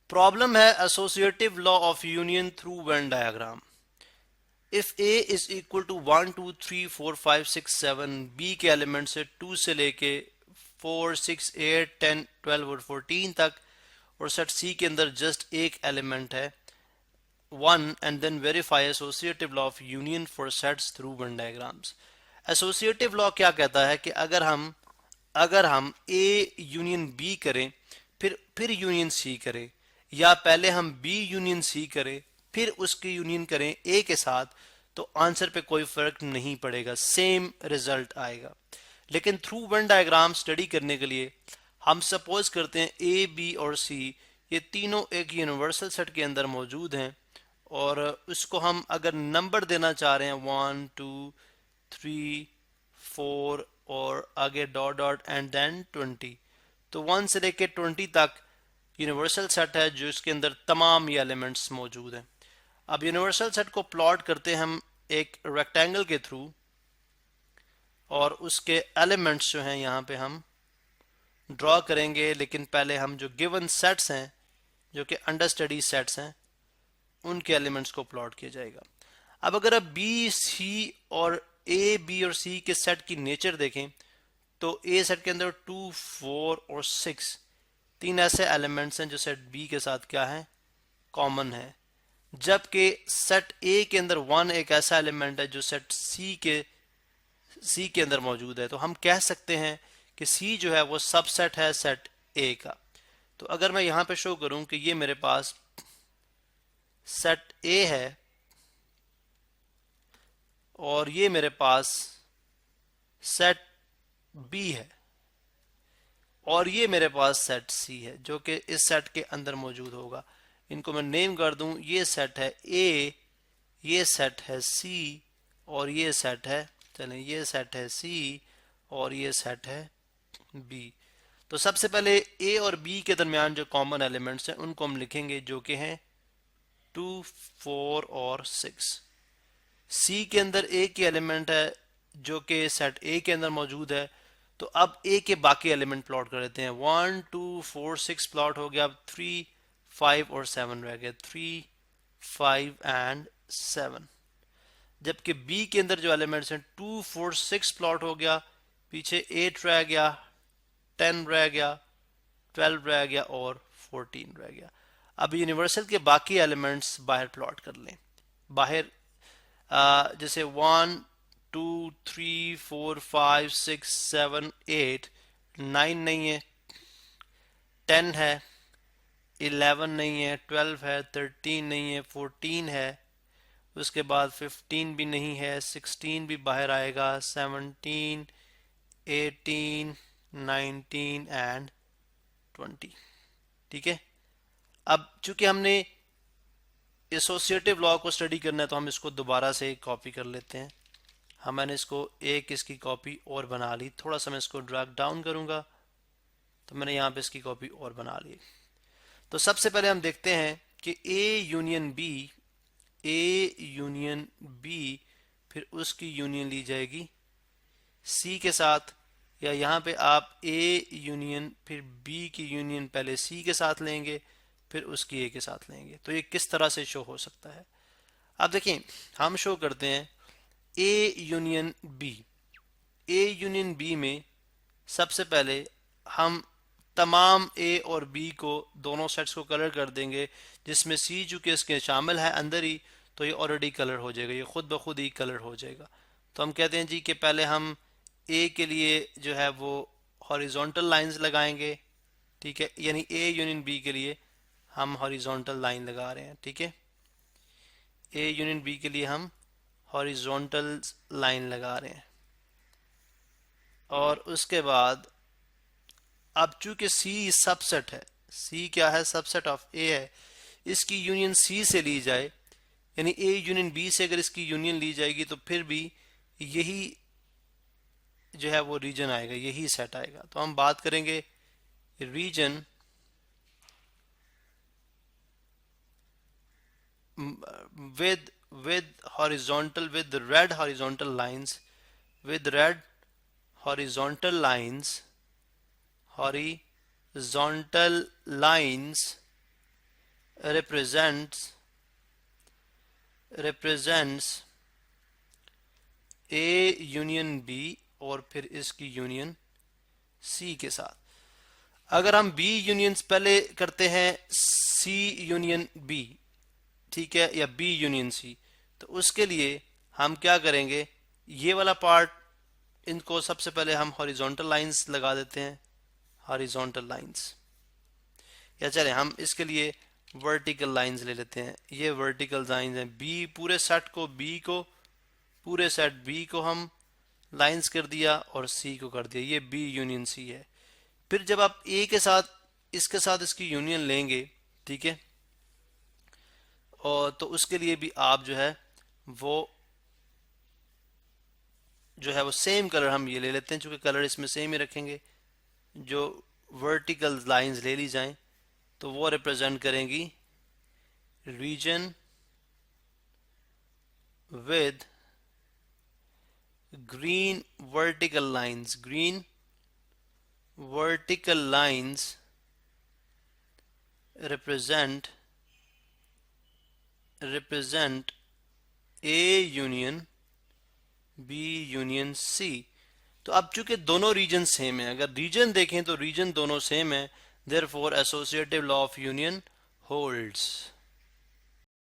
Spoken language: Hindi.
प्रॉब्लम है associative law of union through Venn diagram. If A is equal to 1 2 3 4 5 6 7, B के एलिमेंट से 2 से लेके 4 6 8 10 12 और 14 तक, और सेट सी के अंदर जस्ट एक एलिमेंट है 1, and then verify associative law of union for sets through Venn diagrams. Associative law क्या कहता है कि अगर हम ए यूनियन बी करें, फिर यूनियन सी करें, या पहले हम बी यूनियन सी करें फिर उसकी यूनियन करें ए के साथ, तो आंसर पे कोई फर्क नहीं पड़ेगा, सेम रिजल्ट आएगा। लेकिन थ्रू वन डायग्राम स्टडी करने के लिए हम सपोज करते हैं ए बी और सी ये तीनों एक यूनिवर्सल सेट के अंदर मौजूद हैं, और उसको हम अगर नंबर देना चाह रहे हैं 1 2 3 4 और आगे डॉट डॉट एंड देन 20, तो 1 से लेके 20 तक यूनिवर्सल सेट है जो इसके अंदर तमाम ये एलिमेंट्स मौजूद हैं। अब यूनिवर्सल सेट को प्लॉट करते हैं हम एक रेक्टेंगल के थ्रू, और उसके एलिमेंट्स जो हैं यहाँ पे हम ड्रॉ करेंगे, लेकिन पहले हम जो गिवन सेट्स हैं जो कि अंडर स्टडी सेट्स हैं उनके एलिमेंट्स को प्लॉट किया जाएगा। अब अगर आप बी सी और ए बी और सी के सेट की नेचर देखें तो ए सेट के अंदर 2 4 और 6 तीन ऐसे एलिमेंट्स हैं जो सेट बी के साथ क्या है, कॉमन है, जबकि सेट ए के अंदर 1 एक ऐसा एलिमेंट है जो सेट सी के अंदर मौजूद है। तो हम कह सकते हैं कि सी जो है वो सबसेट है सेट ए का। तो अगर मैं यहां पे शो करूं कि ये मेरे पास सेट ए है और ये मेरे पास सेट बी है और ये मेरे पास सेट सी है जो कि इस सेट के अंदर मौजूद होगा, इनको मैं नेम कर दूं, ये सेट है ए, ये सेट है सी और ये सेट है, चलें ये सेट है सी और ये सेट है बी। तो सबसे पहले ए और बी के दरमियान जो कॉमन एलिमेंट्स हैं उनको हम लिखेंगे जो कि हैं 2 4 और 6। सी के अंदर ए की एलिमेंट है जो कि सेट ए के अंदर मौजूद है। तो अब ए के बाकी एलिमेंट प्लॉट कर देते हैं, 1 2 4 6 प्लॉट हो गया, अब 3 5 और 7 रह गए, 3 5 एंड 7। जबकि बी के अंदर जो एलिमेंट्स हैं 2 4 6 प्लॉट हो गया, पीछे 8 रह गया, 10 रह गया, 12 रह गया और 14 रह गया। अब यूनिवर्सल के बाकी एलिमेंट्स बाहर प्लॉट कर लें। बाहर जैसे 1 2 3 4 5 6 7 8, 9 नहीं है, 10 है, 11 नहीं है, 12 है, 13 नहीं है, 14 है, उसके बाद 15 भी नहीं है, 16 भी बाहर आएगा, 17 18 19 एंड 20। ठीक है। अब चूंकि हमने एसोसिएटिव लॉ को स्टडी करना है तो हम इसको दोबारा से कॉपी कर लेते हैं। मैंने इसको एक इसकी कॉपी और बना ली, थोड़ा सा मैं इसको ड्रैग डाउन करूंगा तो मैंने यहाँ पे इसकी कॉपी और बना ली। तो सबसे पहले हम देखते हैं कि ए यूनियन बी, फिर उसकी यूनियन ली जाएगी सी के साथ, या यहाँ पे आप ए यूनियन फिर बी की यूनियन पहले सी के साथ लेंगे फिर उसकी ए के साथ लेंगे। तो ये किस तरह से शो हो सकता है, अब देखिए हम शो करते हैं ए यूनियन बी में सबसे पहले हम तमाम ए और बी को दोनों सेट्स को कलर कर देंगे, जिसमें सी चूंकि इसके शामिल है अंदर ही तो ये ऑलरेडी कलर हो जाएगा, ये खुद ब खुद ही कलर हो जाएगा। तो हम कहते हैं जी कि पहले हम ए के लिए जो है वो हॉरिजॉन्टल लाइंस लगाएंगे, ठीक है, यानी ए यूनियन बी के लिए हम हॉरिजॉन्टल लाइन लगा रहे हैं। ठीक है, ए यूनियन बी के लिए हम हॉरिजॉन्टल लाइन लगा रहे हैं, और उसके बाद अब चूंकि सी सबसेट है, सी क्या है, सबसेट ऑफ ए है, इसकी यूनियन सी से ली जाए, यानी ए यूनियन बी से अगर इसकी यूनियन ली जाएगी तो फिर भी यही जो है वो रीजन आएगा, यही सेट आएगा। तो हम बात करेंगे reason with horizontal, with red horizontal lines, with red horizontal lines represents A union B और फिर इसकी यूनियन सी के साथ। अगर हम बी यूनियंस पहले करते हैं सी यूनियन बी, ठीक है, या बी यूनियन सी, तो उसके लिए हम क्या करेंगे, ये वाला पार्ट इनको सबसे पहले हम हॉरिजॉन्टल लाइंस लगा देते हैं, हॉरिजॉन्टल लाइंस, या चले हम इसके लिए वर्टिकल लाइंस ले लेते हैं। ये वर्टिकल लाइंस हैं, बी पूरे सेट को, बी को पूरे सेट बी को हम लाइंस कर दिया और सी को कर दिया, ये बी यूनियन सी है। फिर जब आप ए के साथ इसकी यूनियन लेंगे, ठीक है, और तो उसके लिए भी आप जो है वो सेम कलर हम ये ले लेते हैं, चूंकि कलर इसमें सेम ही रखेंगे। जो वर्टिकल लाइंस ले ली जाएं तो वो रिप्रेजेंट करेंगी region with green vertical lines. Green vertical lines represent A union B union C। तो अब चूंकि दोनों रीजन सेम है, अगर रीजन देखें तो रीजन दोनों सेम है, therefore associative law of union holds।